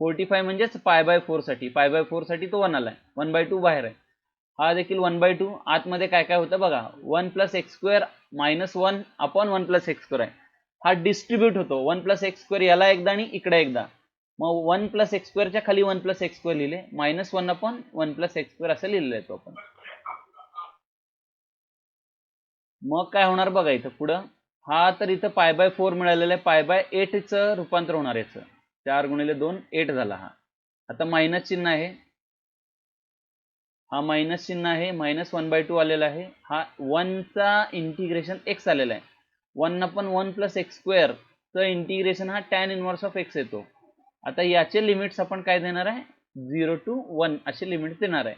45 म्हणजेच π/4 साठी, π/4 साठी तो 1 आलाय, 1/2 बाहेर आहे. हा देखील 1/2. आतमध्ये काय काय होतं बघा, 1 + x² - 1/1 + x² आहे. हा डिस्ट्रीब्यूट होतो, 1 + x² याला एकदा आणि इकडे एकदा. मग 1 + x² च्या खाली 1 + x² लिहिले, -1/1 + x² असं लिहिलेलं आहे तो आपण. मग काय होणार बघा इथं पुढं. हा तर इथं π/4 मिळालेलं आहे, π/8 चं रूपांतर होणार याचं. 4 × 2 8 झाला हा. आता मायनस चिन्ह आहे, हा मायनस चिन्ह आहे, -1/2 आलेला आहे. हा 1 चा इंटिग्रेशन x आलेला आहे. 1/1 + x² चं इंटिग्रेशन हा tan इनवर्स ऑफ x येतो. आता याचे लिमिट्स आपण काय देणार आहे, 0 to 1 असे लिमिट्स देणार आहे.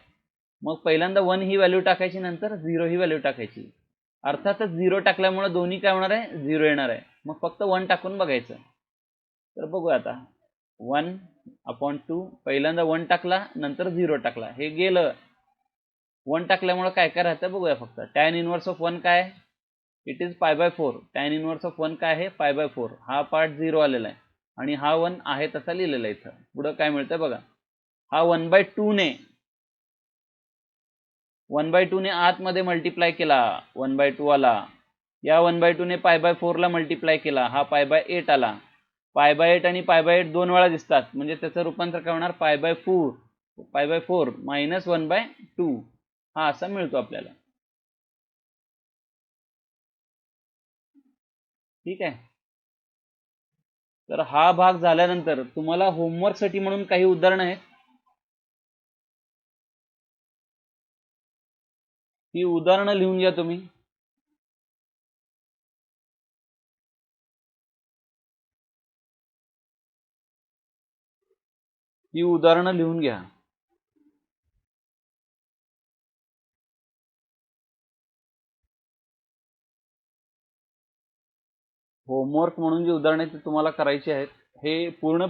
मग पहिल्यांदा 1 ही व्हॅल्यू टाकायची, नंतर 0 ही व्हॅल्यू टाकायची. अर्थातच 0 टाकल्यामुळे दोन्ही काय होणार आहे, 0 येणार आहे. मग फक्त 1 टाकून बघायचं. तर बघूया आता 1/2 पहिल्यांदा 1 टाकला, नंतर 0 टाकला, हे गेलं. 1 टाकल्यामुळे काय काय राहतं बघूया फक्त. tan इनवर्स ऑफ 1 काय, it is π/4. tan inverse of 1 काय आहे, π/4. हा पार्ट 0 आलेला आहे आणि हा 1 आहे तसा लिहिलेला आहे इथं. पुढं काय मिळतं बघा, हा 1/2 ने 1/2 ने आतमध्ये मल्टिप्लाय केला, 1/2 आला. या 1/2 ने π/4 ला मल्टिप्लाय केला, हा π/8 आला. π/8 आणि π/8 दोन वेळा दिसतात, म्हणजे त्याचं रूपांतर काय होणार, π/4 - 1/2 हा असा मिळतो आपल्याला, ठीक आहे. तर हा भाग झाल्यानंतर तुम्हाला होमवर्क साठी म्हणून काही उदाहरणं आहेत, ही उदाहरणं लिहून घ्या तुम्ही. ही उदाहरणं लिहून घ्या. होमवर्क म्हणून जी उदाहरणे ते तुम्हाला करायची आहेत, हे पूर्ण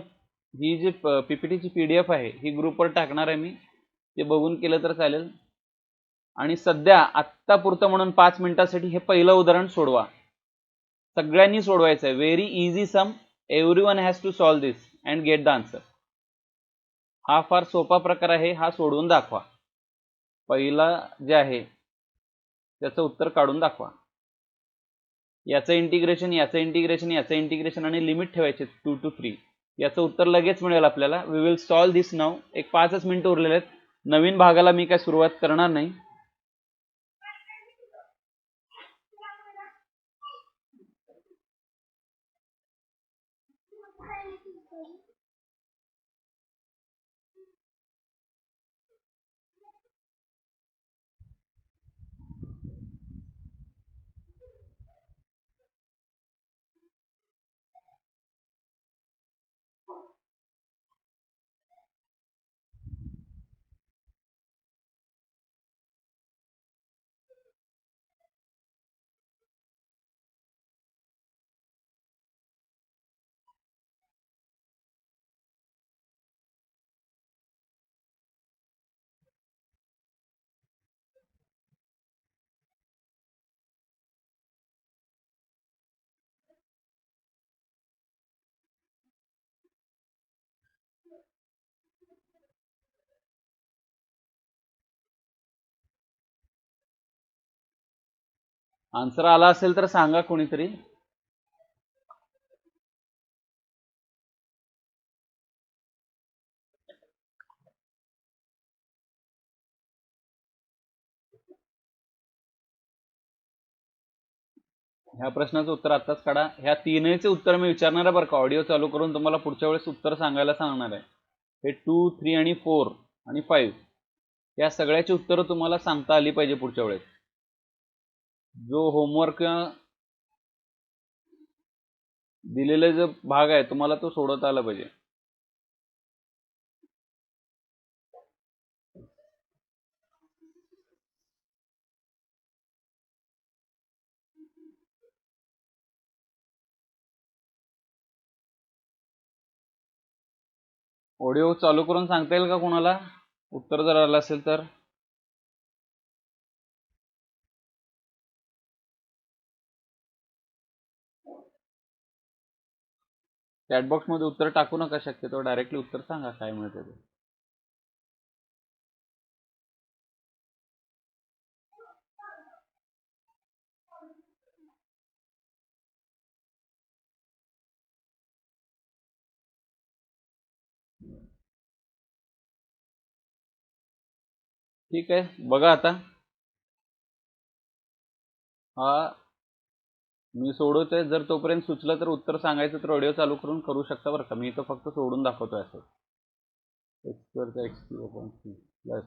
ही जी पीपीटीची PDF आहे ही ग्रुपवर टाकणार आहे मी, ते बघून केलं तर चालेल. आणि सध्या आत्ता पुरतं म्हणून 5 मिनिटासाठी हे पहिलं उदाहरण सोडवा, सगळ्यांनी सोडवायचं आहे. Very easy sum, everyone has to solve this and get the answer. हा फार सोपा प्रकार आहे, हा सोडवून दाखवा. पहिला जे आहे त्याचं उत्तर काढून दाखवा. याचं इंटिग्रेशन, याचं इंटिग्रेशन, याचं इंटिग्रेशन आणि लिमिट ठेवायचे 2 to 3. याचं उत्तर लगेच मिळेल आपल्याला. वी विल सॉल्व दिस नाव. एक 5च मिनिटं उरलेले आहेत. नवीन भागाला मी काय सुरुवात करणार नाही. आन्सर आला असेल तर सांगा कोणीतरी. ह्या प्रश्नाचं उत्तर आत्ताच काढा. ह्या तीनचे उत्तर मी विचारणार आहे बरं का. ऑडिओ चालू करून तुम्हाला पुढच्या वेळेस उत्तर सांगायला सांगणार आहे. हे 2, 3 आणि 4 आणि 5 या सगळ्याची उत्तरं तुम्हाला सांगता आली पाहिजे पुढच्या वेळेस. जो होमवर्क दिलेले जो भाग आहे तुम्हाला तो सोडवता आला पाहिजे. ऑडिओ चालू करून सांगता येईल का कोणाला उत्तर जर आलं असेल तर. चॅटबॉक्स मध्ये उत्तर टाकू नका, शक्यतो डायरेक्टली उत्तर सांगा काय मिळतं ते. ठीक आहे, बघा आता. हा मी सोडवतोय. जर तोपर्यंत सुचलं तर उत्तर सांगायचं तर ऑडिओ चालू करून करू शकता बरं का. मी तर फक्त सोडून दाखवतोय असं. x² x³ plus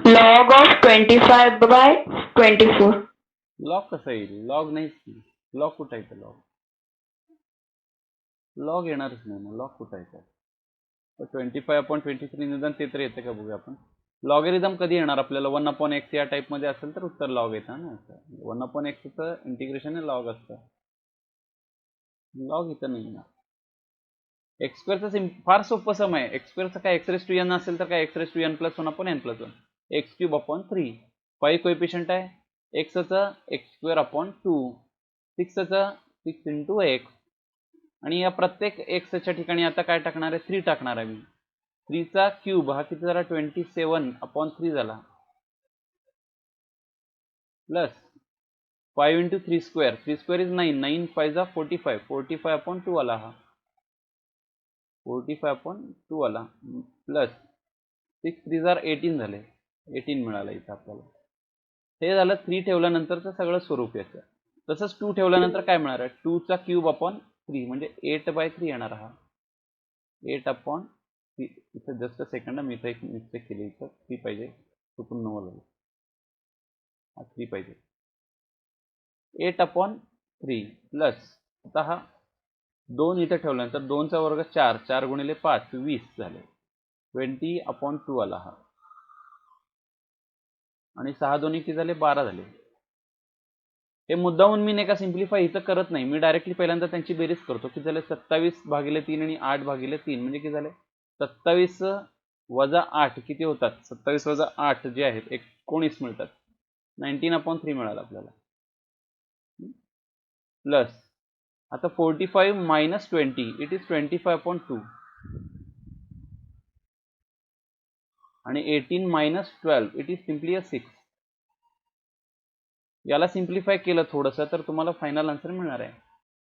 log of 25/24. Log कसं येईल. लॉग नाहीच की. लॉग कुठं आहे. लॉग येणारच नाही ना. लॉग कुठं आहे. 25/23 निदान ते तर येतं का बघूया आपण. लॉगेरिदम कधी येणार आपल्याला. 1/x या टाईपमध्ये असेल तर उत्तर लॉग येतं ना. 1/xचं इंटिग्रेशन लॉग असतं. लॉग इथं नाही ना. x² फार सोपं सम आहे. x² काय x⁻n असेल तर काय x⁻n+1/n+1 x³ 5 कोएफिशियंट आहे. x x²/2 6 6 × x आणि या प्रत्येक एक्सच्या ठिकाणी आता काय टाकणार आहे. 3 टाकणार आहे मी. 3³ हा किती झाला 27/3 झाला प्लस 5 × 3² 3² इज 9 9 5 45 45/2 आला हा 45/2 आला प्लस 6 3 18 झाले 18 मिळाला इथं आपल्याला. हे झालं 3 ठेवल्यानंतरचं सगळं स्वरूप याचं. तसंच 2 ठेवल्यानंतर काय मिळणार आहे. 2³ म्हणजे 8/3 येणार हा 8/3. इथं जस्ट सेकंड मी इथं एक मिस्टेक केली. इथं 3 पाहिजे चुकून 9 झालं. हा 3 पाहिजे 8/3 प्लस आता हा 2 इथं ठेवल्यानंतर 2चा वर्ग 4 4 × 5 20 झाले 20/2 आला हा आणि 6 2 किती झाले 12 झाले. हे मुद्दाहून मी नाही का सिम्प्लिफाय इथं करत नाही, मी डायरेक्टली पहिल्यांदा त्यांची बेरीज करतो. किती झाले 27/3 आणि 8/3 म्हणजे किती झाले 27 वजा 8 किती होतात 27 वजा 8 जे आहेत 19 मिळतात. 19/3 मिळालं आपल्याला. प्लस आता 45 - 20 इट इज 25/2 आणि 18 - 12 इट इज सिम्पली अ 6. याला सिम्प्लिफाय केलं थोडंसं तर तुम्हाला फायनल आन्सर मिळणार आहे.